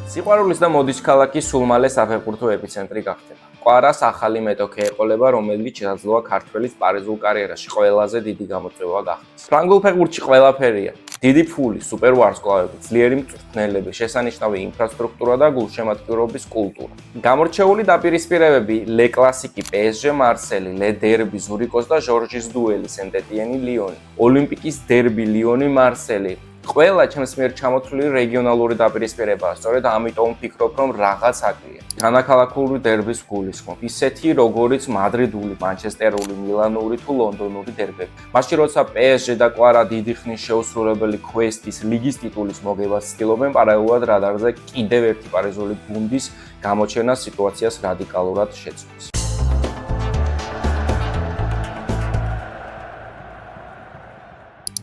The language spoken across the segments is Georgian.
სიყვარულის და მოდის ქალაქი სულ მალე საფეხბურთო ეპიცენტრი გახდება. კვარას ახალი მეტოქე ეყოლება, რომელიც შესაძლოა ქართველის პარიზულ კარიერაში ყველაზე დიდი გამოწვევა გახდეს. ფრანგულ ფეხბურთში ყველაფერია. დიდი ფული, სუპერ ვარსკვლავები, ძლიერი მწვრთნელები, შესანიშნავი ინფრასტრუქტურა და გულშემატკივრობის კულტურა. გამორჩეული დაპირისპირებები: Le Classique, PSG Marseille, Le Derby, Zurich და Georges დუელი, Saint-Étienne Lyon, Olympique Derby, Lyon Marseille. ყველა ჩემს მიერ ჩამოთვლილი რეგიონალური დაპირისპირებაა, სწორედ ამიტომ ვფიქრობ, რომ რაღაც აკლია. თანაქალაქური დერბის გულისხმობ, ისეთი როგორიც მადრიდული, მანჩესტერული, მილანური თუ ლონდონური დერბები. მაშინ როცა PSG და კვარა დიდი ხნის შეუსრულებელი ქვესტის ლიგის ტიტულის მოგებას ცდილობენ, პარალელურად რადარზე კიდევ ერთი პარიზული გუნდის გამოჩენა სიტუაციას რადიკალურად შეცვლის.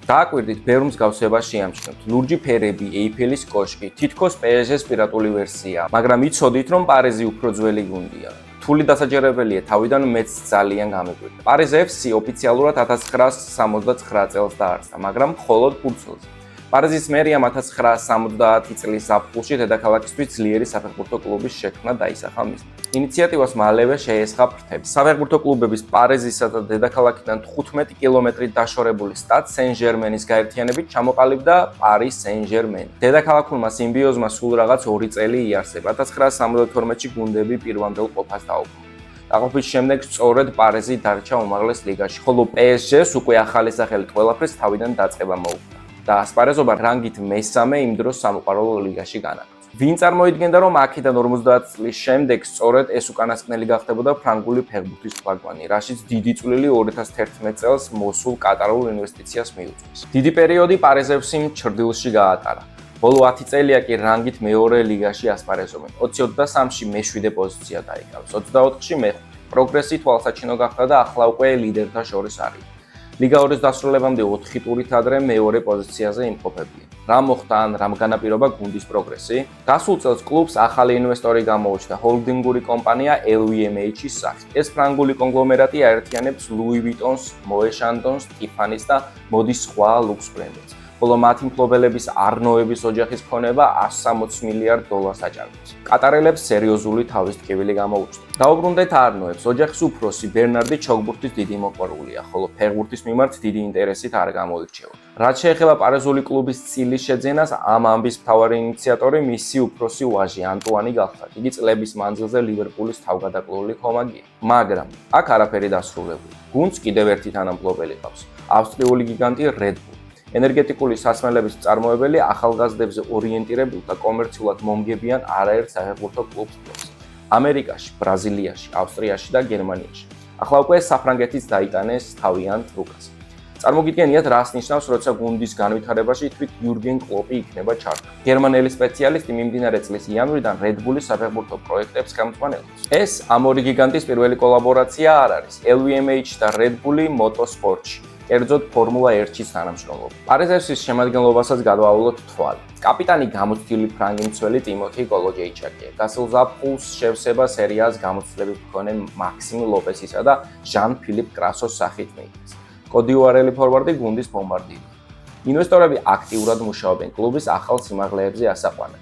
დააკვირდით, ბევრ მსგავსებას შეამჩნევთ. ლურჯი ფერები, ეიფელის კოშკი, თითქოს PSG-ს პირატული ვერსია, მაგრამ იცოდით, რომ პარიზი უფრო ძველი გუნდია. რთული დასაჯერებელია, თავიდან მეც ძალიან გამეკვირდა. Paris FC ოფიციალურად 1969 წელს დაარსდა, მაგრამ მხოლოდ ფურცელზე. პარიზის მერიამ 1970 წლის ზაფხულში დედაქალაქისთვის ძლიერი საფეხბურთო კლუბის შექმნა დაისახა მიზნით. ინიციატივას მალევე შეესხა ფრთები. საფეხბურთო კლუბების პარიზისა და დედაქალაქიდან 15 კილომეტრით დაშორებული სტად სენ-ჟერმენის გაერთიანებით ჩამოყალიბდა Paris Saint-Germain. დედაქალაქურმა სიმბიოზმა სულ რაღაც 2 წელი იარსება. 1972-ში გუნდები პირვანდელ ყოფას დაუბრუნდა. დაყოფის შემდეგ სწორედ პარიზი დარჩა უმაღლეს ლიგაში, ხოლო PSG-ს უკვე ახალი სახელით ყველაფრის თავიდან დაწყება მოუხდა. და ასპარეზობა რანგით მესამე იმ დროს სამოყვარულო ლიგაში განაგრძო. ვინ წარმოიდგენდა, რომ აქედან 50 წლის შემდეგ სწორედ ეს უკანასკნელი გახდებოდა ფრანგული ფეხბურთის ფლაგმანი, რაშიც დიდი წვლილი 2011 წელს მოსულ კატარულ ინვესტიციას მიუძღვის. დიდი პერიოდი Paris FC-მ ჩრდილში გაატარა. ბოლო 10 წელია კი რანგით მეორე ლიგაში ასპარეზობენ. 2023-ში მე-7 პოზიცია დაიკავეს, 24-ში მე-5. პროგრესი თვალსაჩინო გახდა და ახლა უკვე ლიდერთა შორის არის. ლიგა 2-ის დასრულებამდე 4 ტურით ადრე მეორე პოზიციაზე იმყოფებიან. რა მოხდა ან რამ განაპირობა გუნდის პროგრესი? გასულ წელს კლუბს ახალი ინვესტორი გამოუჩნდა, ჰოლდინგური კომპანია LVMH-ის სახით. ეს ფრანგული კონგლომერატი აერთიანებს Louis Vuitton-ს, Moët Chandon-ს, Tiffany-ს და მოდის სხვა ლუქს ბრენდებს. ხოლო მათი მფლობელების არნოების ოჯახის ქონება $160 მილიარდ აჭარბებს. კატარელებს სერიოზული თავის ტკივილი გამოუჩნდა. დაუბრუნდეთ არნოებს, ოჯახის უფროსი ბერნარდი ჩოგბურთის დიდი მოყვარულია, ხოლო ფეხბურთის მიმართ დიდი ინტერესით არ გამოირჩევა. რაც შეეხება პარიზული კლუბის წილის შეძენას, ამ ამბის მთავარი ინიციატორი მისი უფროსი ვაჟი ანტუანი გახდა. იგი წლების მანძილზე ლივერპულის თავგადაკლული კომაგია. მაგრამ აქ არაფერი დასრულებული. გუნდს კიდევ ერთი თანამფლობელი ყავს, ავსტრიული გიგანტი Red Bull. ენერგეტიკული სასმელების მწარმოებელი ახალგაზრდებზე ორიენტირებულ და კომერციულად მომგებიან არაერთ საფეხბურთო კლუბს ფლობს. ამერიკაში, ბრაზილიაში, ავსტრიაში და გერმანიაში. ახლა უკვე საფრანგეთის დაიტანეს თავიანთ რუკას. წარმოგიდგენიათ, რას ნიშნავს, როცა გუნდის განვითარებაში თვით იურგენ კლოპი იქნება ჩართული. გერმანელი სპეციალისტი მიმდინარე წლის იანვრიდან Red Bull-ის საფეხბურთო პროექტებს ხელმძღვანელობს. ეს ამ ორი გიგანტის პირველი კოლაბორაცია არ არის. LVMH და Red Bull-ი მოტოსპორტში. კერძოდ ფორმულა 1-ის თანამშრომლობა. Paris FC-ის შემადგენლობასაც გადავავლოთ თვალი. კაპიტანი გამოცდილი ფრანგი მცველი ტიმოთი კოლოჯეიჩაკია. გასულ ზაფხულს შევსება სერიას გამოცდილების მქონე მაქსიმ ლოპესისა და ჟან-ფილიპ კრასოს სახით მიიღეს. კოდიუარელი ფორვარდი გუნდის ბომბარდირია. ინვესტორები აქტიურად მუშაობენ კლუბის ახალ სიმაღლეებზე ასაყვანად.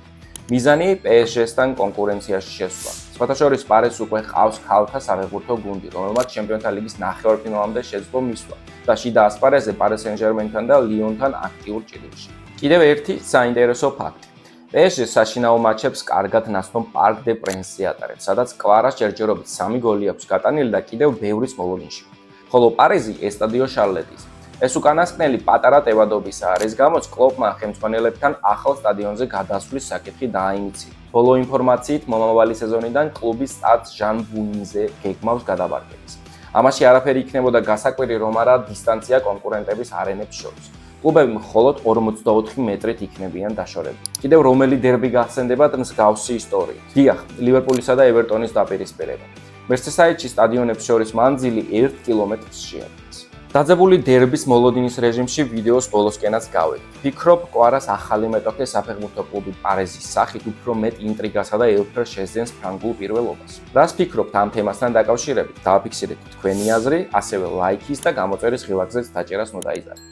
მიზანი PSG-სთან კონკურენციაში შესვლა. სხვათა შორის Paris უკვე ყავს ქალთა საფეხბურთო გუნდი, რომელმაც ჩემპიონთა ლიგის ნახევარფინალამდე შეძლო მისვლა და შიდა ასპარეზზე Paris Saint-Germain-თან და Lyon-თან აქტიურ ჭრილში. კიდევ ერთი საინტერესო ფაქტი. PSG საშინაო მატჩებს კარგად ნაცნობ Parc des Princes-ზე ატარებს, სადაც კვარას ჯერჯერობით 3 გოლი აქვს გატანილი და კიდევ ბევრის მოლოდინში. ხოლო პარიზი ესტადიო შარლეტის. ეს უკანასკნელი პატარა ტევადობისაა, რის გამოც კლუბმა ხელმძღვანელებთან ახალ სტადიონზე გადასვლის საკითხი დააინიცია. ბოლო ინფორმაციით, მომავალი სეზონიდან კლუბის სტადს ჟან ბუინზე გეგმავს გადაბარგების. ამაში არაფერი იქნებოდა გასაკვირი, რომ არა დისტანცია კონკურენტების არენებს შორის. კლუბები მხოლოდ 44 მეტრით იქნებიან დაშორებული. კიდევ რომელი დერბი გახსენდებათ მსგავსი ისტორიით? დიახ, ლივერპულისა და ევერტონის დაპირისპირება. მერსესაიდში სტადიონებს შორის მანძილი 1 კილომეტრს შეადგენს. დაძაბული დერბის მოლოდინის რეჟიმში ვიდეოს ბოლოსკენაც გავედით. ფიქრობ, კვარას ახალი მეტოქე საფეხბურთო კლუბი პარიზის სახით უფრო მეტ ინტრიგასა და ელფერს შეძენს ფრანგულ პირველობას. რას ფიქრობთ ამ თემასთან დაკავშირებით? დააფიქსირეთ თქვენი აზრი, ასევე ლაიქის და გამოწერის ღილაკზეც დაჭერას უნდა იზარდეთ.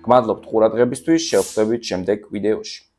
გმადლობთ ყურადღებისთვის, შევხვდებით შემდეგ ვიდეოში.